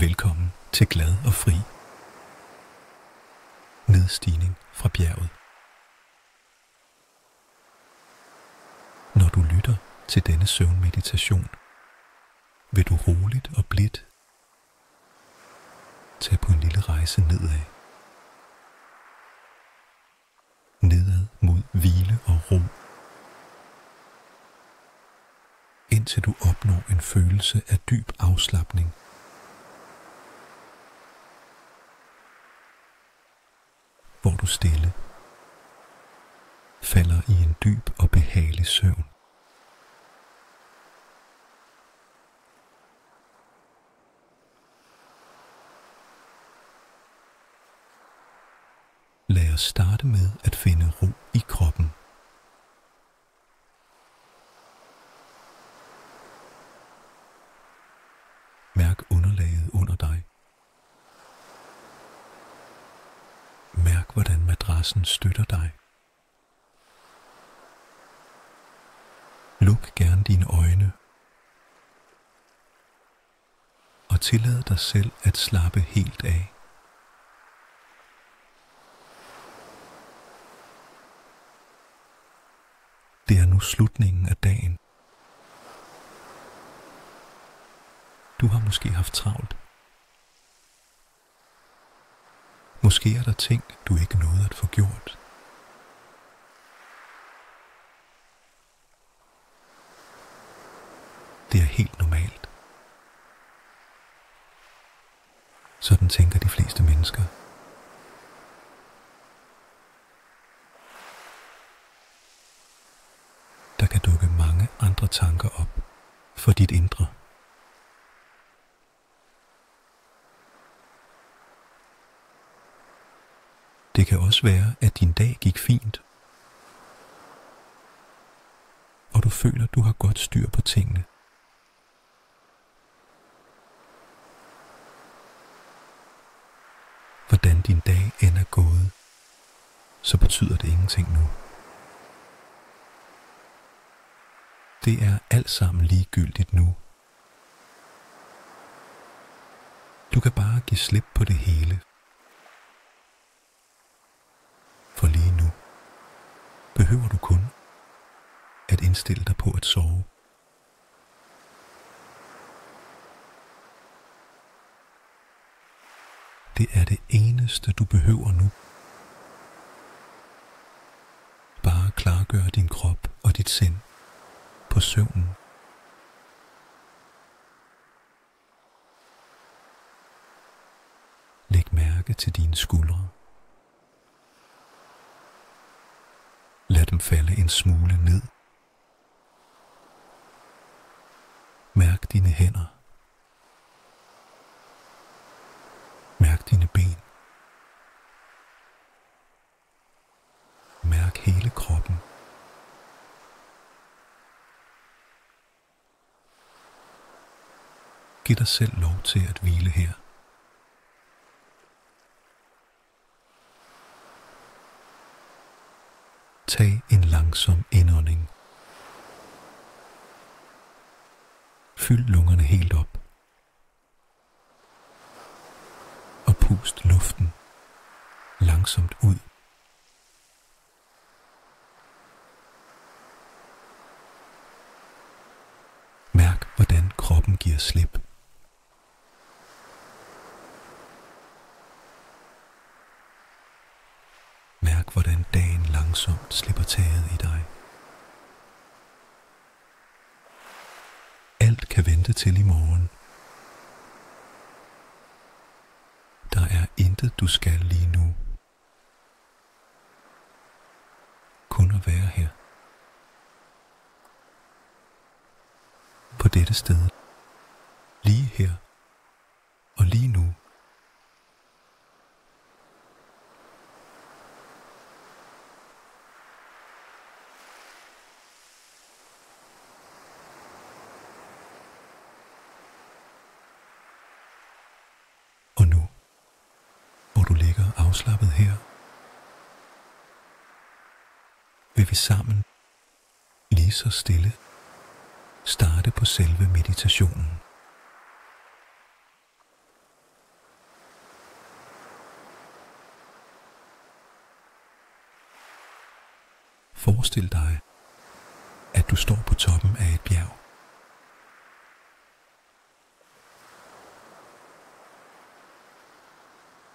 Velkommen til Glad og Fri. Nedstigning fra bjerget. Når du lytter til denne søvnmeditation, vil du roligt og blidt tage på en lille rejse nedad. Nedad mod hvile og ro, indtil du opnår en følelse af dyb afslapning. Hvor du stille falder i en dyb og behagelig søvn. Lad os starte med at finde ro i kroppen. Mærk underlaget under dig. Mærk, hvordan madrassen støtter dig. Luk gerne dine øjne og tillad dig selv at slappe helt af. Det er nu slutningen af dagen. Du har måske haft travlt. Måske er der ting, du ikke nåede at få gjort. Det er helt normalt. Sådan tænker de fleste mennesker. Der kan dukke mange andre tanker op for dit indre. Det kan også være, at din dag gik fint, og du føler, at du har godt styr på tingene. Hvordan din dag end er gået, så betyder det ingenting nu. Det er alt sammen ligegyldigt nu. Du kan bare give slip på det hele. For lige nu behøver du kun at indstille dig på at sove. Det er det eneste, du behøver nu. Bare klargør din krop og dit sind på søvnen. Læg mærke til dine skuldre. Lad dem falde en smule ned. Mærk dine hænder. Mærk dine ben. Mærk hele kroppen. Giv dig selv lov til at hvile her. Tag en langsom indånding. Fyld lungerne helt op. Og pust luften langsomt ud. Mærk, hvordan kroppen giver slip. Mærk, hvordan dagen langsomt slipper taget i dig. Alt kan vente til i morgen. Der er intet, du skal lige nu. Kun at være her. På dette sted. Lige her. Og lige nu. Og nu, hvor du ligger afslappet her, vil vi sammen, lige så stille, starte på selve meditationen. Forestil dig, at du står på toppen af et bjerg.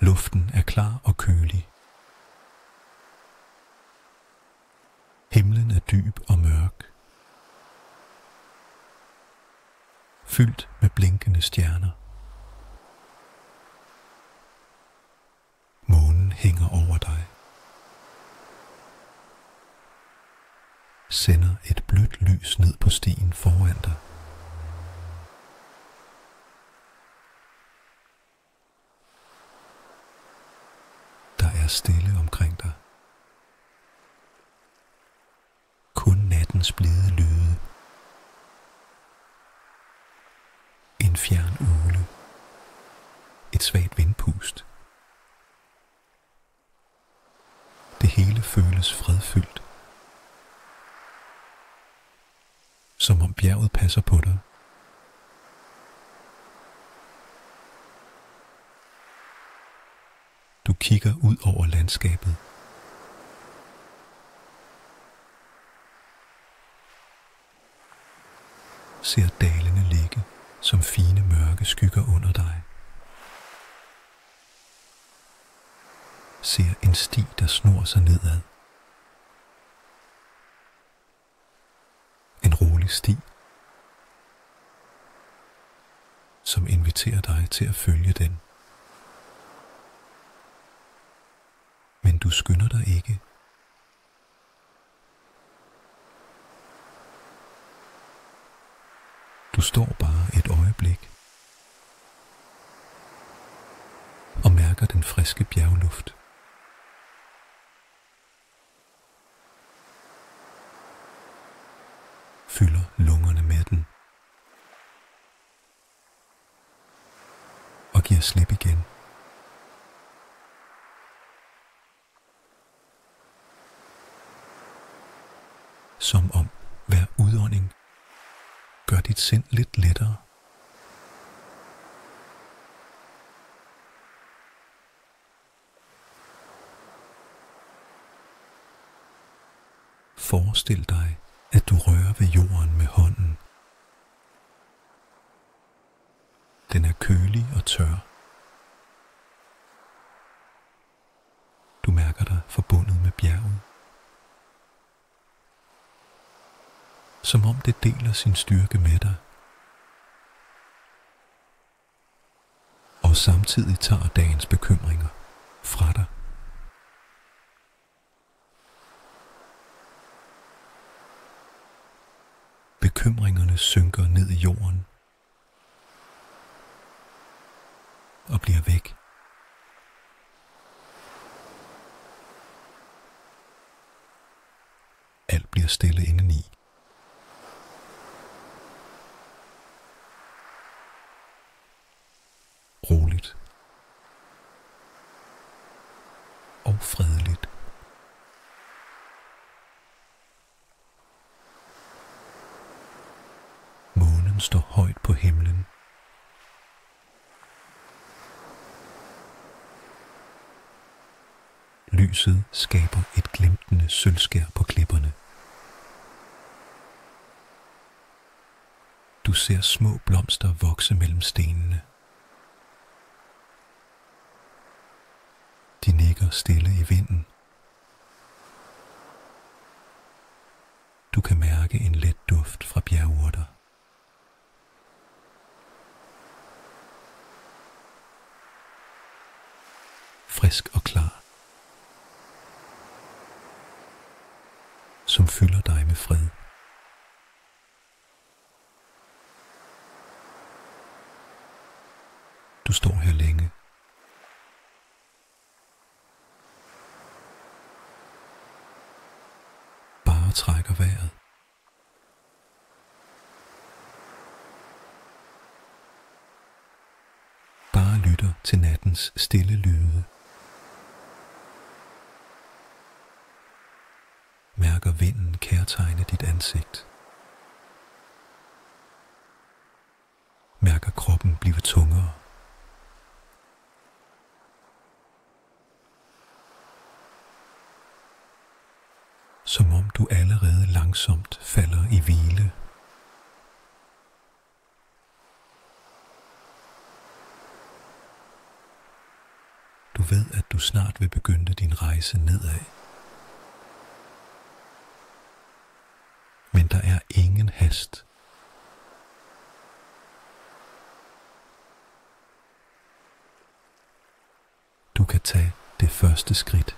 Luften er klar og kølig. Himlen er dyb og mørk, fyldt med blinkende stjerner. Månen hænger over dig, sender et blødt lys ned på stien foran dig. Der er stille omkring dig. Kun nattens blide lyde. En fjern ugle. Et svagt vindpust. Det hele føles fredfyldt. Som om bjerget passer på dig. Du kigger ud over landskabet. Ser dalene ligge som fine mørke skygger under dig. Ser en sti, der snor sig nedad. En rolig sti, som inviterer dig til at følge den. Men du skynder dig ikke. Du står bare et øjeblik og mærker den friske bjergluft. Fylder lungerne med den og giver slip igen. Som om hver udånding gør dit sind lidt lettere. Forestil dig, at du rører ved jorden med hånden. Den er kølig og tør. Du mærker dig forbundet med bjerget. Som om det deler sin styrke med dig. Og samtidig tager dagens bekymringer fra dig. Bekymringerne synker ned i jorden og bliver væk. Alt bliver stille indeni. Roligt og fredeligt. Månen står højt på himlen. Lyset skaber et glimtende sølvskær på klipperne. Du ser små blomster vokse mellem stenene. De nikker stille i vinden. Du kan mærke en let duft fra bjergurter. Frisk og klar, som fylder dig med fred. Du står her længe. Bare trækker vejret. Bare lytter til nattens stille lyde. Mærker vinden kærtegne dit ansigt. Mærker kroppen blive tungere. Som om du allerede langsomt falder i hvile. Du ved, at du snart vil begynde din rejse nedad. Men der er ingen hast. Du kan tage det første skridt,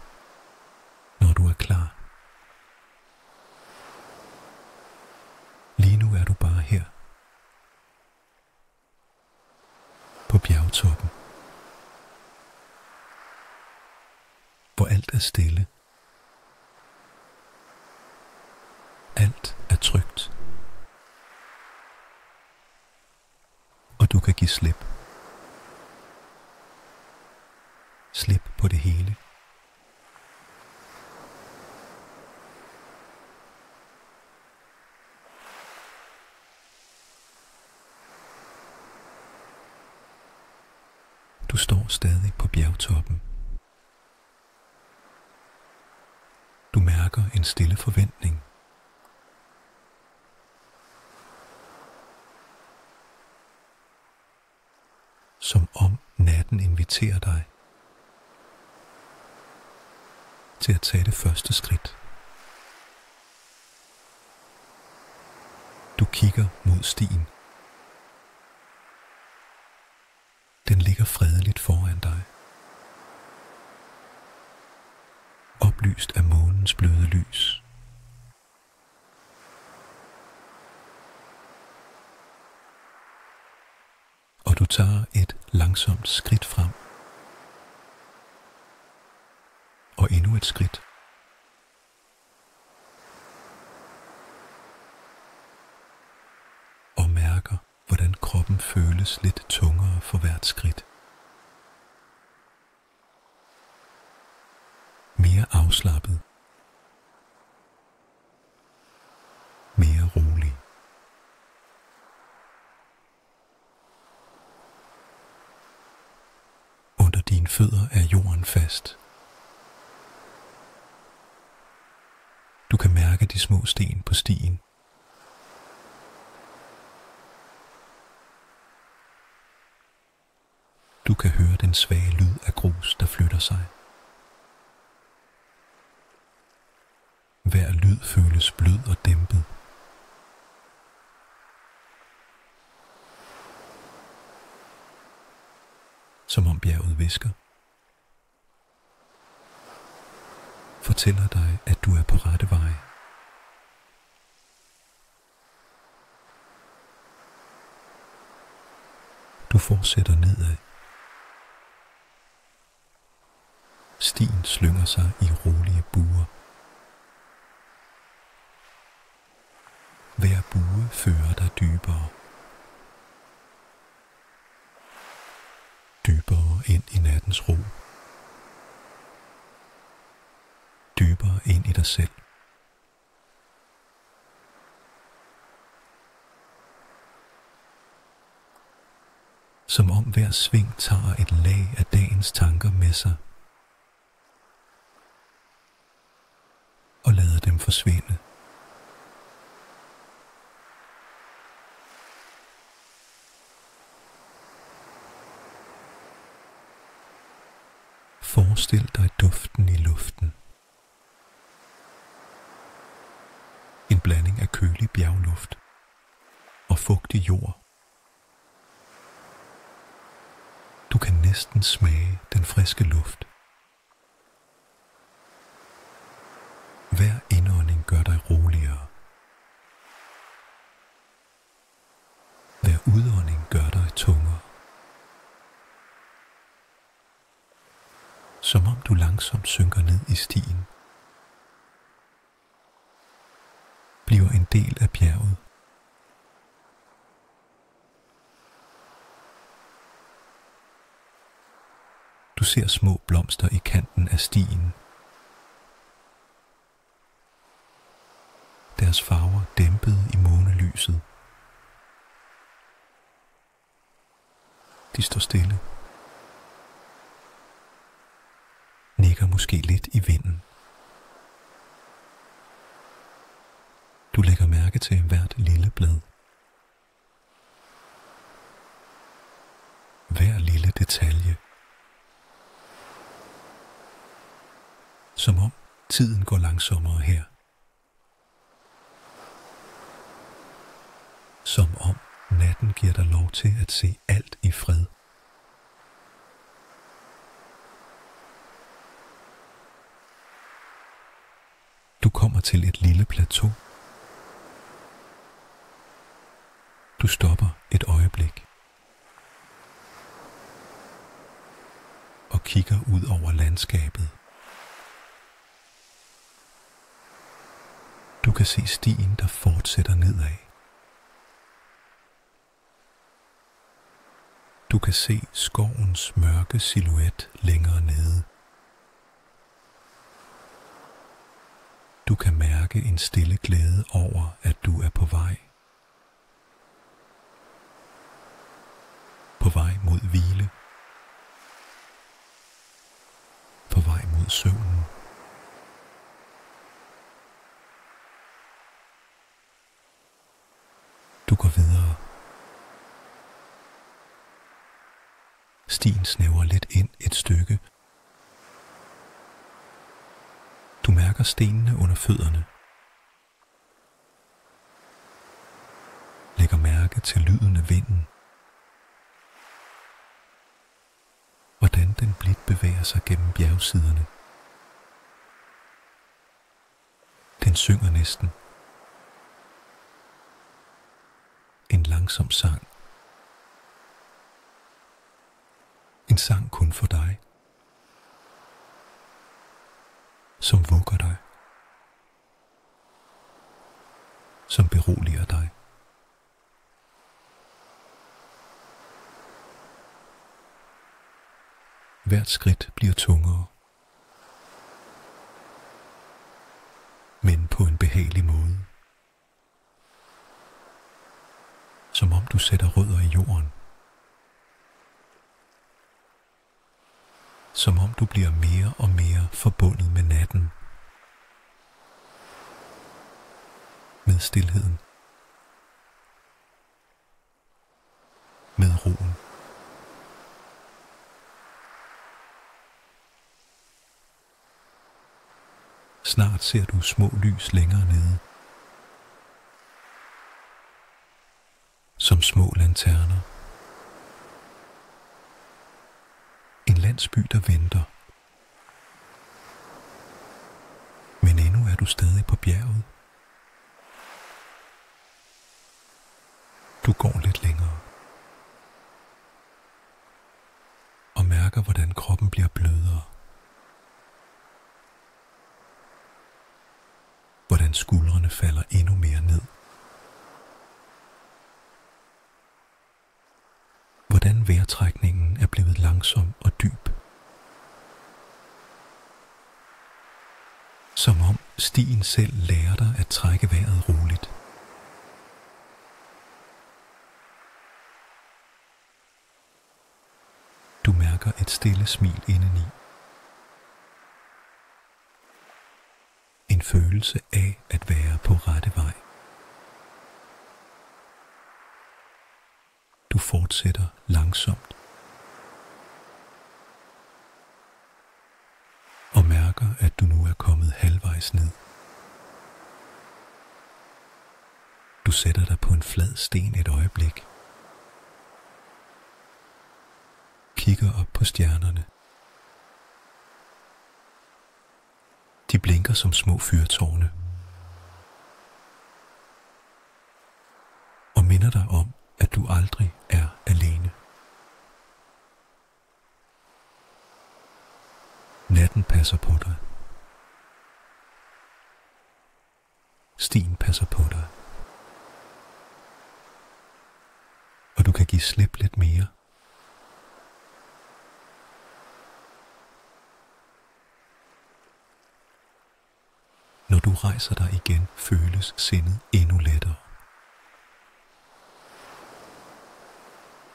når du er klar. Lige nu er du bare her, på bjergtoppen, hvor alt er stille. Alt er trygt, og du kan give slip. Slip på det hele. Du står stadig på bjergtoppen. Du mærker en stille forventning. Som om natten inviterer dig til at tage det første skridt. Du kigger mod stien. Den ligger fredeligt foran dig. Oplyst af månens bløde lys. Og du tager et langsomt skridt frem. Og endnu et skridt. Og mærker, hvordan kroppen føles lidt tungere for hvert skridt. Mere afslappet. Mere rolig. Under dine fødder er jorden fast. Du kan mærke de små sten på stien. Du kan høre den svage lyd af grus, der flytter sig. Hver lyd føles blød og dæmpet. Som om bjerget hvisker. Fortæller dig, at du er på rette vej. Du fortsætter nedad. Stien slynger sig i rolige buer. Hver bue fører dig dybere. Dybere ind i nattens ro. Dybere ind i dig selv. Som om hver sving tager et lag af dagens tanker med sig. Og lader dem forsvinde. Forestil dig duften i luften. En blanding af kølig bjergluft og fugtig jord. Du kan næsten smage den friske luft. Hver indånding gør dig roligere. Hver udånding gør dig tungere. Som om du langsomt synker ned i stien. Bliver en del af bjerget. Du ser små blomster i kanten af stien. Deres farver dæmpede i månelyset. De står stille. Nikker måske lidt i vinden. Du lægger mærke til hvert lille blad. Hver lille detalje. Som om tiden går langsommere her. Som om natten giver dig lov til at se alt i fred. Du kommer til et lille plateau. Du stopper et øjeblik og kigger ud over landskabet. Du kan se stien, der fortsætter nedad. Du kan se skovens mørke silhuet længere nede. Du kan mærke en stille glæde over, at du er på vej. På vej mod hvile. På vej mod søvnen. Du går videre. Stien snævrer lidt ind et stykke. Du mærker stenene under fødderne. Lægger mærke til lyden af vinden. Hvordan den blidt bevæger sig gennem bjergsiderne. Den synger næsten. En langsom sang. En sang kun for dig. Som vugger dig. Som beroliger dig. Hvert skridt bliver tungere. Men på en behagelig måde. Som om du sætter rødder i jorden. Som om du bliver mere og mere forbundet med natten. Med stilheden. Med roen. Snart ser du små lys længere nede. Som små lanterner. En landsby, der venter. Men endnu er du stadig på bjerget. Du går lidt længere. Og mærker, hvordan kroppen bliver blødere. Hvordan skuldrene falder endnu mere ned. Hvordan vejrtrækningen er blevet langsom og dyb. Som om stien selv lærer dig at trække vejret roligt. Du mærker et stille smil indeni. En følelse af at være på rette vej. Du fortsætter langsomt. Og mærker, at du nu er kommet halvvejs ned. Du sætter dig på en flad sten et øjeblik. Kigger op på stjernerne. De blinker som små fyrtårne. Og minder dig om, at du aldrig er alene. Natten passer på dig. Stien passer på dig. Og du kan give slip lidt mere. Når du rejser dig igen, føles sindet endnu lettere.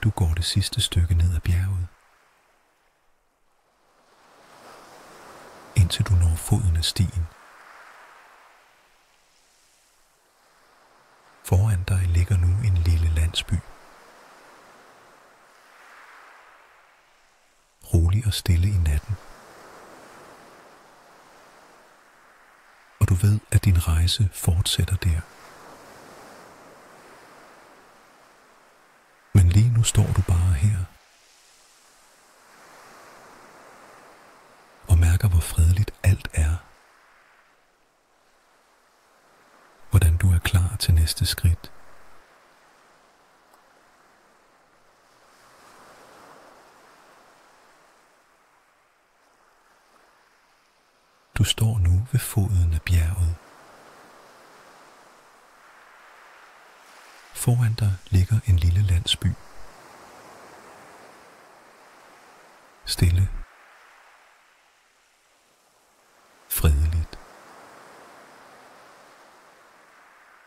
Du går det sidste stykke ned ad bjerget. Indtil du når foden af stien. Foran dig ligger nu en lille landsby. Rolig og stille i natten. Og du ved, at din rejse fortsætter der. Men lige nu står du bare her. Og mærker, hvor fredeligt alt er. Hvordan du er klar til næste skridt. Du står nu ved foden af bjerget. Foran dig ligger en lille landsby. Stille. Fredeligt.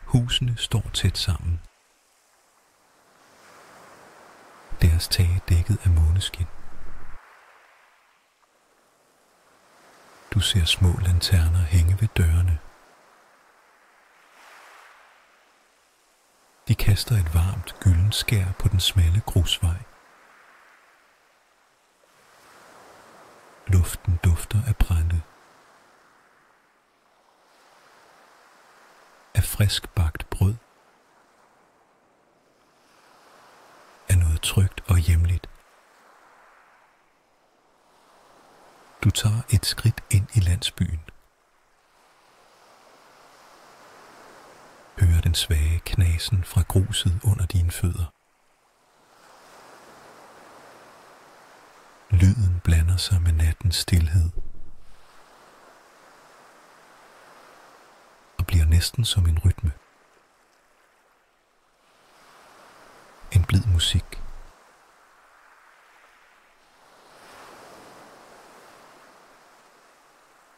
Husene står tæt sammen. Deres tage dækket af måneskin. Du ser små lanterner hænge ved dørene. De kaster et varmt, gyldent skær på den smalle grusvej. Luften dufter af brænde. Af frisk bagt brød. Af noget trygt og hjemligt. Du tager et skridt ind i landsbyen. Hører den svage knasen fra gruset under dine fødder. Lyden blander sig med nattens stilhed. Og bliver næsten som en rytme. En blid musik.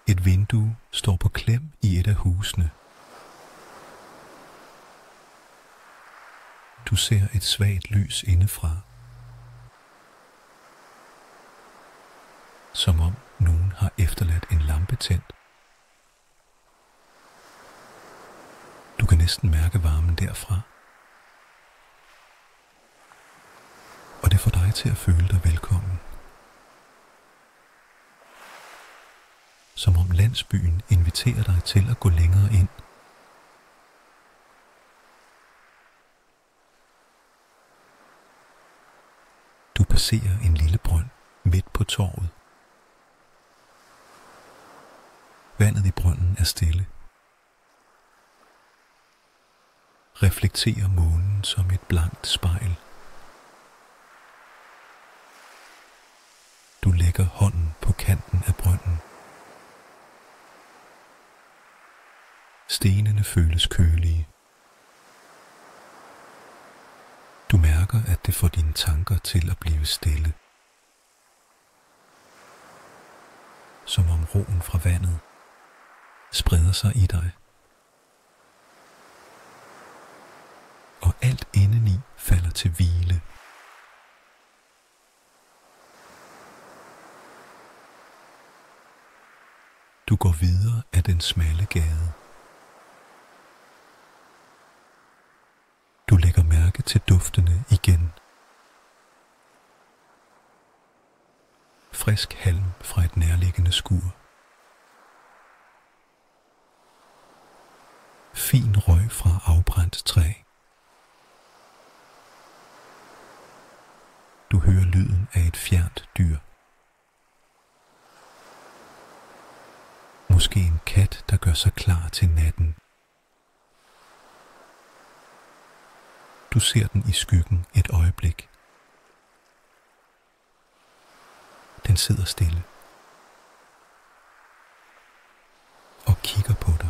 Et vindue står på klem i et af husene. Du ser et svagt lys indefra. Som om nogen har efterladt en lampe tændt. Du kan næsten mærke varmen derfra. Og det får dig til at føle dig velkommen. Som om landsbyen inviterer dig til at gå længere ind. Du passerer en lille brønd midt på torvet. Vandet i brønden er stille. Reflekterer månen som et blankt spejl. Du lægger hånden på kanten af brønden. Stenene føles kølige. Du mærker, at det får dine tanker til at blive stille. Som om roen fra vandet spreder sig i dig. Og alt indeni falder til hvile. Du går videre ad den smalle gade. Du lægger mærke til duftene igen. Frisk halm fra et nærliggende skur. Fin røg fra afbrændt træ. Du hører lyden af et fjernt dyr. Måske en kat, der gør sig klar til natten. Du ser den i skyggen et øjeblik. Den sidder stille og kigger på dig.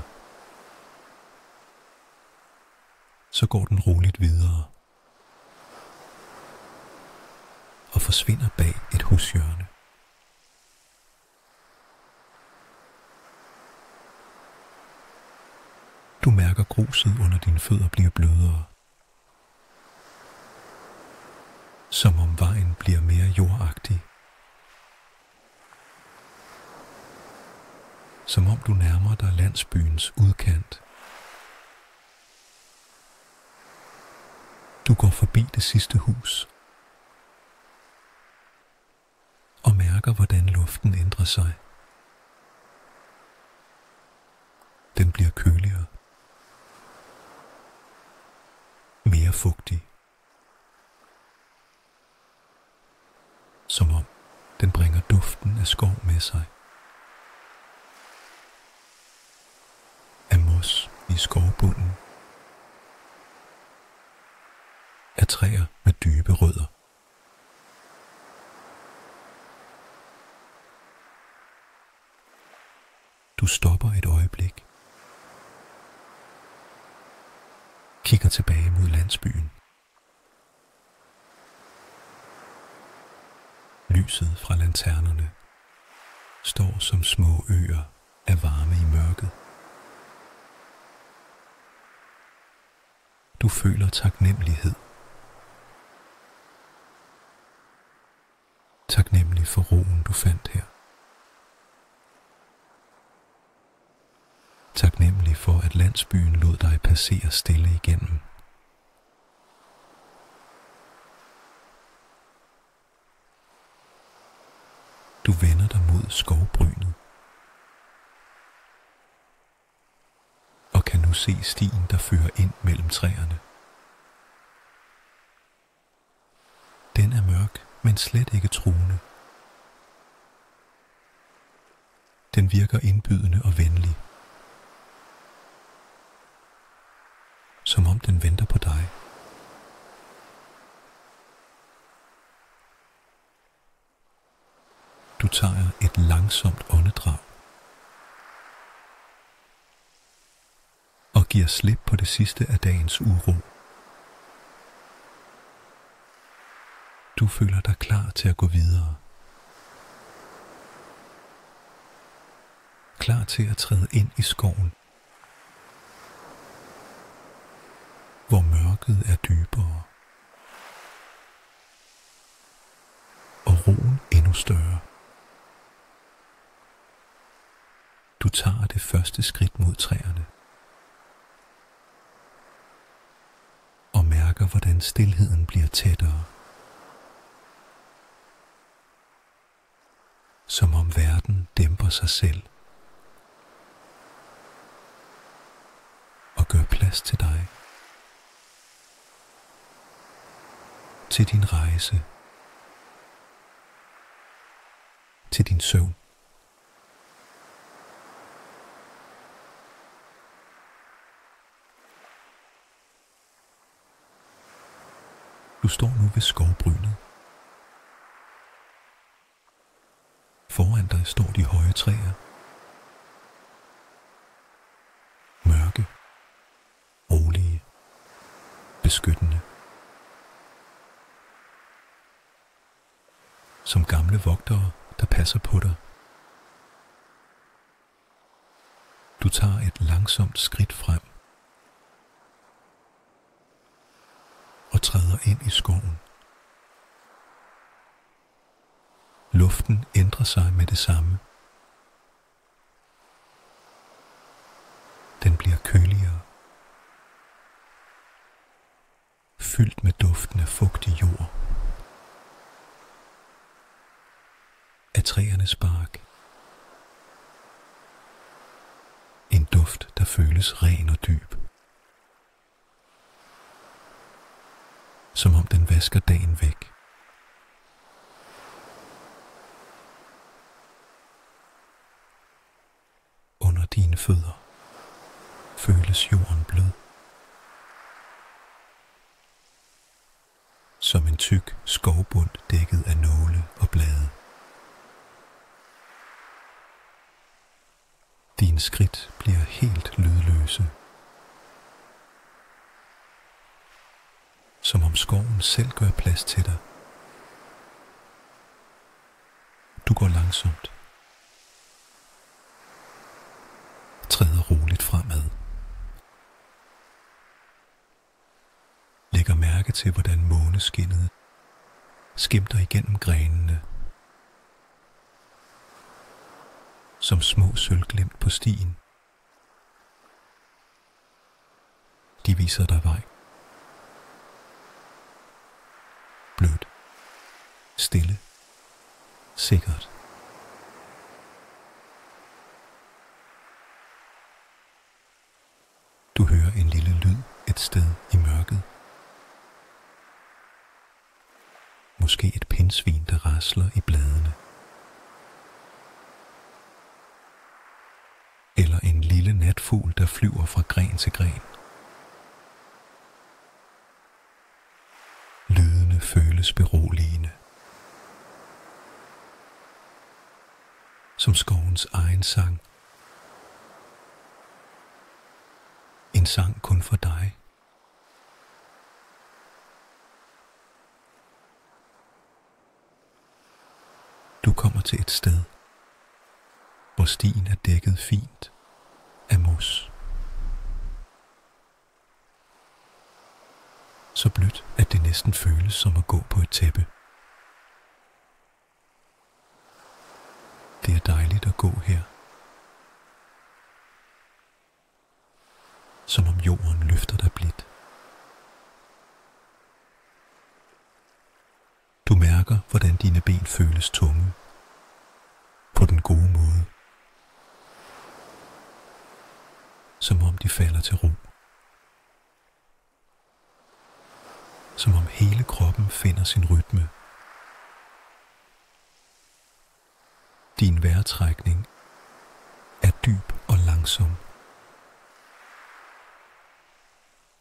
Så går den roligt videre og forsvinder bag et hushjørne. Du mærker gruset under dine fødder bliver blødere. Som om vejen bliver mere jordagtig. Som om du nærmer dig landsbyens udkant. Du går forbi det sidste hus og mærker, hvordan luften ændrer sig. Den bliver køligere, mere fugtig, som om den bringer duften af skov med sig. Af mos i skovbunden, af træer med dybe rødder. Du stopper et øjeblik, kigger tilbage mod landsbyen. Lyset fra lanternerne står som små øer af varme i mørket. Du føler taknemmelighed. Taknemmelig for roen, du fandt her. Taknemmelig for, at landsbyen lod dig passere stille igennem. Du vender dig mod skovbrynet og kan nu se stien, der fører ind mellem træerne. Den er mørk, men slet ikke truende. Den virker indbydende og venlig, som om den venter på dig. Du tager et langsomt åndedrag og giver slip på det sidste af dagens uro. Du føler dig klar til at gå videre. Klar til at træde ind i skoven, hvor mørket er dybere og roen endnu større. Du tager det første skridt mod træerne og mærker, hvordan stilheden bliver tættere. Som om verden dæmper sig selv og gør plads til dig. Til din rejse. Til din søvn. Du står nu ved skovbrynet. Foran dig står de høje træer. Mørke, rolige, beskyttende. Som gamle vogtere, der passer på dig. Du tager et langsomt skridt frem og træder ind i skoven. Luften ændrer sig med det samme. Den bliver køligere, fyldt med duften af fugtig jord, af træernes bark. En duft, der føles ren og dyb. Som om den vasker dagen væk. Under dine fødder føles jorden blød. Som en tyk skovbund dækket af nåle og blade. Dine skridt bliver helt lydløse. Som om skoven selv gør plads til dig. Du går langsomt. Træder roligt fremad. Lægger mærke til, hvordan måneskinnet skimter igennem grenene. Som små sølvglimt på stien. De viser dig vej. Stille. Sikkert. Du hører en lille lyd et sted i mørket. Måske et pindsvin, der rasler i bladene. Eller en lille natfugl, der flyver fra gren til gren. Lydene føles beroligende. Som skovens egen sang. En sang kun for dig. Du kommer til et sted, hvor stien er dækket fint af mos. Så blødt, at det næsten føles som at gå på et tæppe. Det er dejligt at gå her. Som om jorden løfter dig blidt. Du mærker, hvordan dine ben føles tunge. På den gode måde. Som om de falder til ro. Som om hele kroppen finder sin rytme. Din vejrtrækning er dyb og langsom.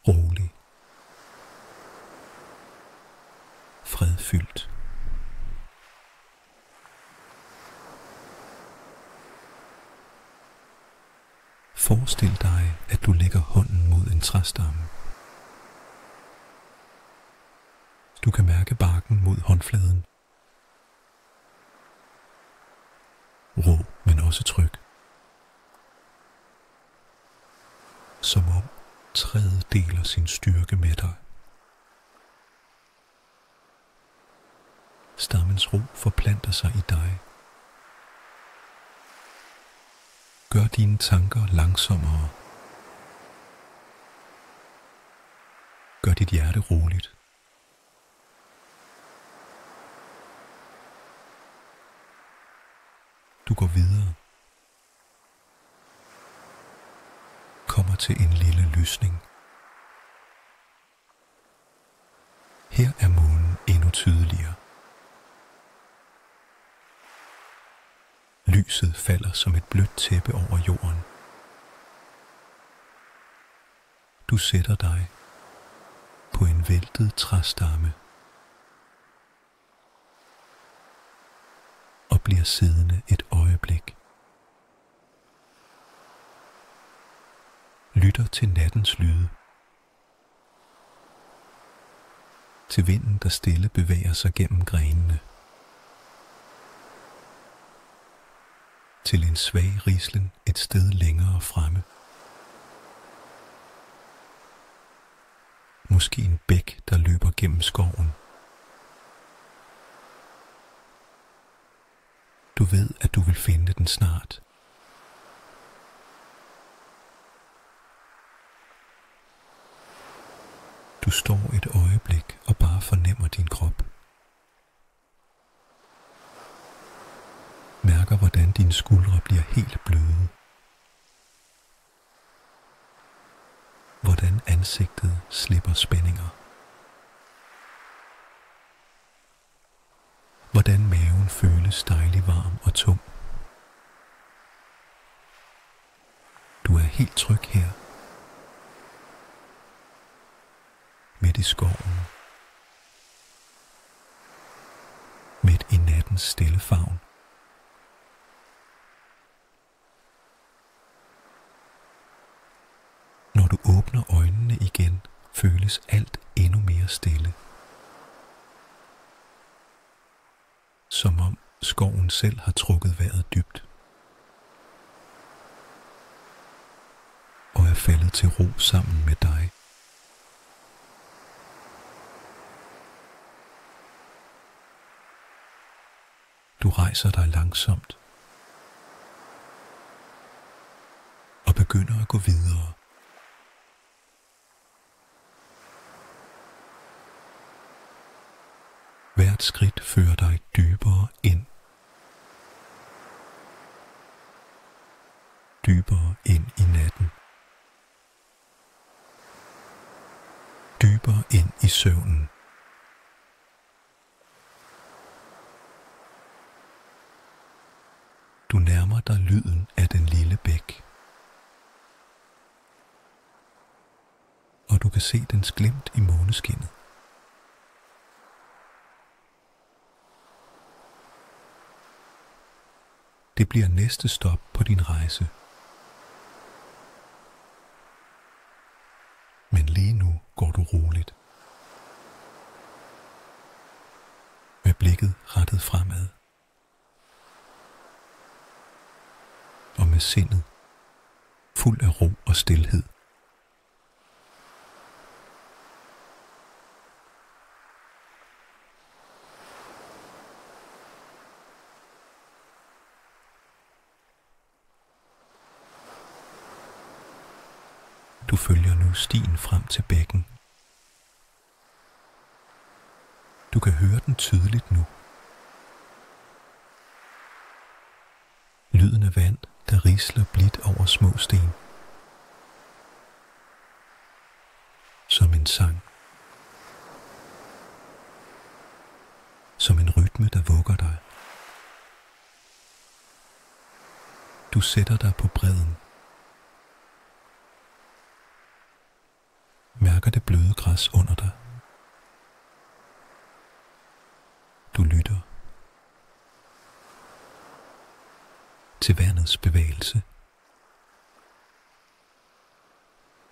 Rolig. Fredfyldt. Forestil dig, at du lægger hånden mod en træstamme. Du kan mærke barken mod håndfladen. Rå, men også tryg. Som om træet deler sin styrke med dig. Stammens ro forplanter sig i dig. Gør dine tanker langsommere. Gør dit hjerte roligt. Du går videre. Kommer til en lille lysning. Her er månen endnu tydeligere. Lyset falder som et blødt tæppe over jorden. Du sætter dig på en væltet træstamme og bliver siddende et øjeblik. Lytter til nattens lyde. Til vinden, der stille bevæger sig gennem grenene. Til en svag rislen et sted længere fremme. Måske en bæk, der løber gennem skoven. Du ved, at du vil finde den snart. Du står et øjeblik og bare fornemmer din krop. Mærker, hvordan dine skuldre bliver helt bløde. Hvordan ansigtet slipper spændinger. Hvordan maven føles dejlig varm og tung. Du er helt tryg her. Midt i skoven. Midt i nattens stille favn. Når du åbner øjnene igen, føles alt endnu mere stille. Som om skoven selv har trukket vejret dybt. Og er faldet til ro sammen med dig. Du rejser dig langsomt. Og begynder at gå videre. Hvert skridt fører dig dybere ind. Dybere ind i natten. Dybere ind i søvnen. Du nærmer dig lyden af den lille bæk. Og du kan se dens glimt i måneskinnet. Det bliver næste stop på din rejse. Men lige nu går du roligt. Med blikket rettet fremad. Og med sindet fuld af ro og stilhed. Du følger nu stien frem til bækken. Du kan høre den tydeligt nu. Lyden af vand, der risler blidt over små sten. Som en sang. Som en rytme, der vugger dig. Du sætter dig på bredden. Mærker det bløde græs under dig. Du lytter til vandets bevægelse.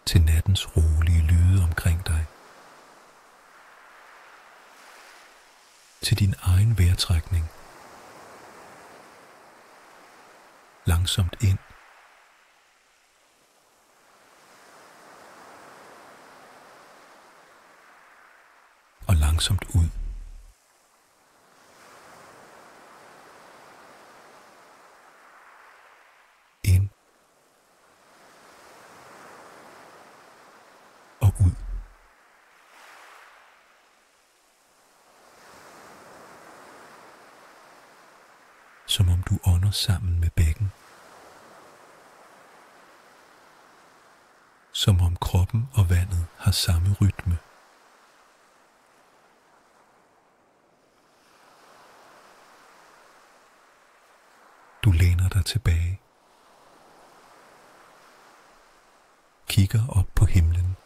Til nattens rolige lyde omkring dig. Til din egen vejrtrækning. Langsomt ind. Og langsomt ud. Ind. Og ud. Som om du ånder sammen med bækken. Som om kroppen og vandet har samme rytme. Du læner dig tilbage. Kigger op på himlen.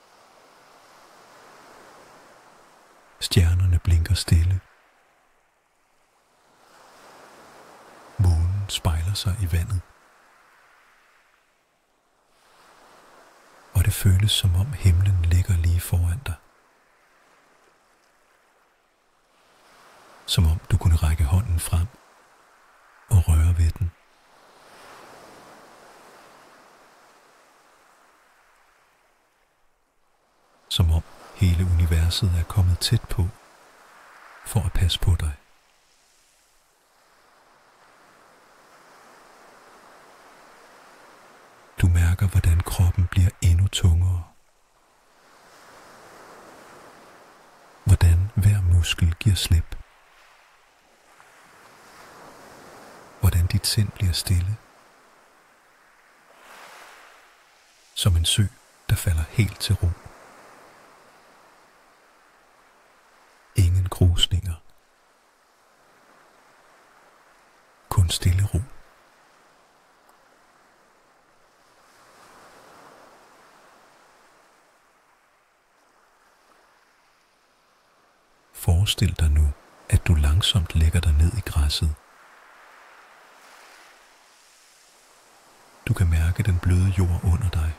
Stjernerne blinker stille. Månen spejler sig i vandet. Og det føles som om himlen ligger lige foran dig. Som om du kunne række hånden frem og røre ved den. Som om hele universet er kommet tæt på for at passe på dig. Du mærker, hvordan kroppen bliver endnu tungere. Hvordan hver muskel giver slip. Hvordan dit sind bliver stille. Som en sø, der falder helt til ro. Ingen krusninger. Kun stille ro. Forestil dig nu, at du langsomt lægger dig ned i græsset. Du kan mærke den bløde jord under dig.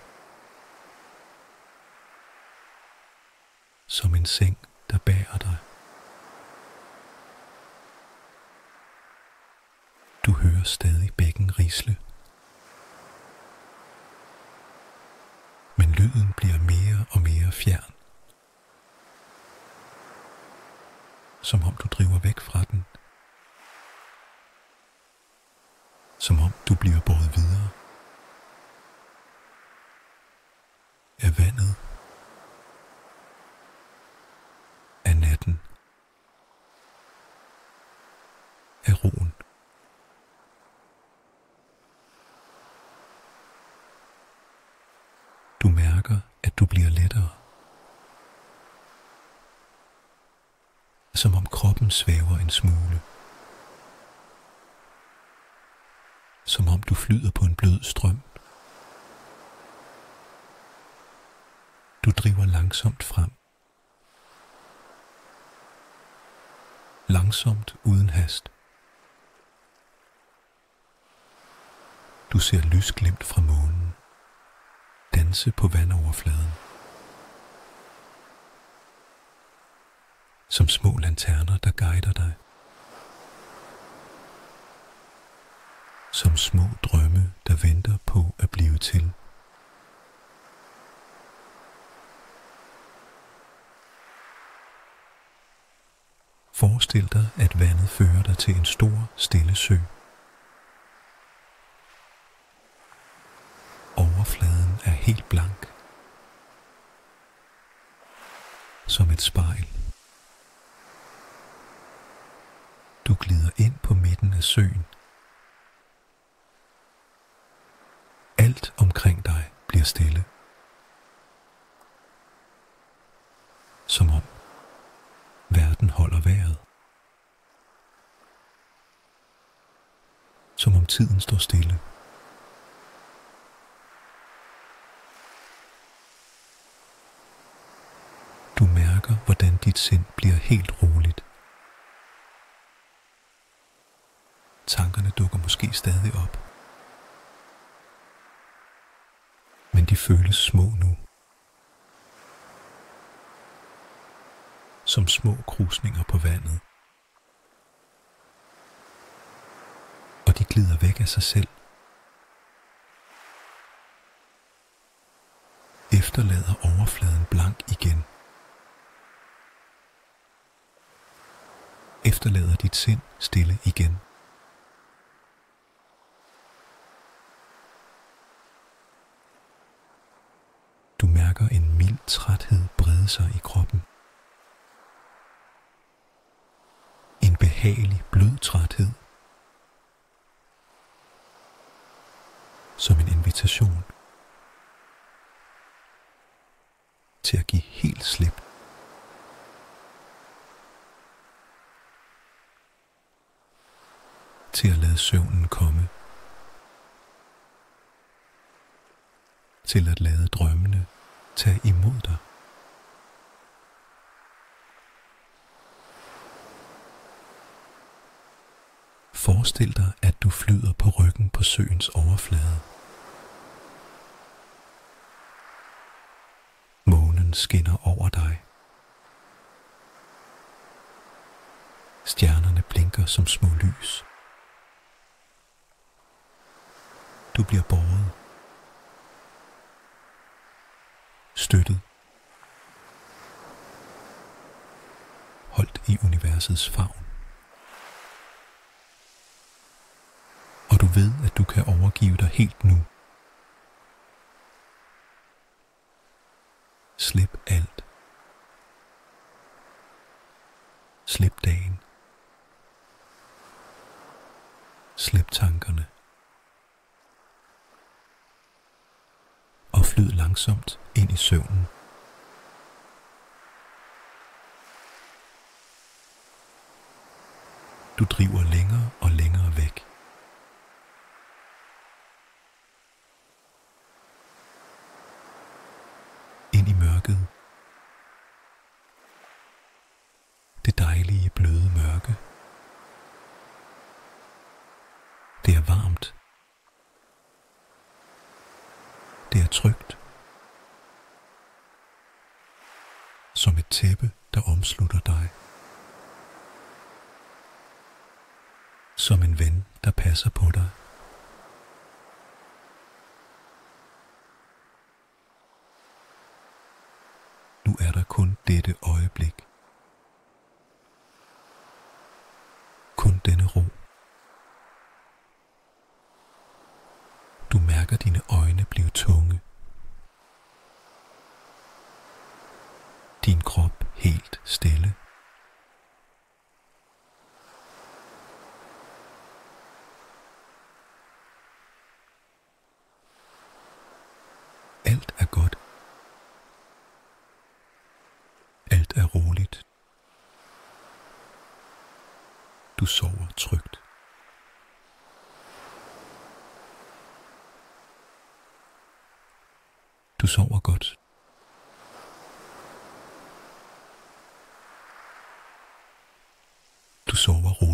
Som en seng, der bærer dig. Du hører stadig bækken risle. Men lyden bliver mere og mere fjern. Som om du driver væk fra den. Som om du bliver båret videre. Af vandet. Af natten. af roen. Du mærker, at du bliver lettere. Som om kroppen svæver en smule. Som om du flyder på en blød strøm. Du driver langsomt frem. Langsomt uden hast. Du ser lysglimt fra månen danse på vandoverfladen. Som små lanterner, der guider dig. Som små drømme, der venter på at blive til. Forestil dig, at vandet fører dig til en stor, stille sø. Overfladen er helt blank. Som et spejl. Du glider ind på midten af søen. Alt omkring dig bliver stille. Som om verden holder vejret. Som om tiden står stille. Du mærker, hvordan dit sind bliver helt roligt. Tankerne dukker måske stadig op. Men de føles små nu. Som små krusninger på vandet. Og de glider væk af sig selv. Efterlader overfladen blank igen. Efterlader dit sind stille igen. Du mærker en mild træthed brede sig i kroppen. En behagelig, blød træthed. Som en invitation til at give helt slip. Til at lade søvnen komme. Til at lade drømmene tage imod dig. Forestil dig, at du flyder på ryggen på søens overflade. Månen skinner over dig. Stjernerne blinker som små lys. Du bliver båret. Støttet. Holdt i universets favn. Og du ved, at du kan overgive dig helt nu. Slip alt. Slip dagen. Slip tankerne. Og flyd langsomt ind i søvnen. Du driver længere og længere væk. Ind i mørket. Det dejlige, bløde mørke. Det er varmt. Det er trygt. Som et tæppe, der omslutter dig. Som en ven, der passer på dig. Nu er der kun dette øjeblik. Kun denne ro. Du mærker dine øjne blive tunge. Din krop helt stille. Du sover trygt. Du sover godt. Du sover roligt.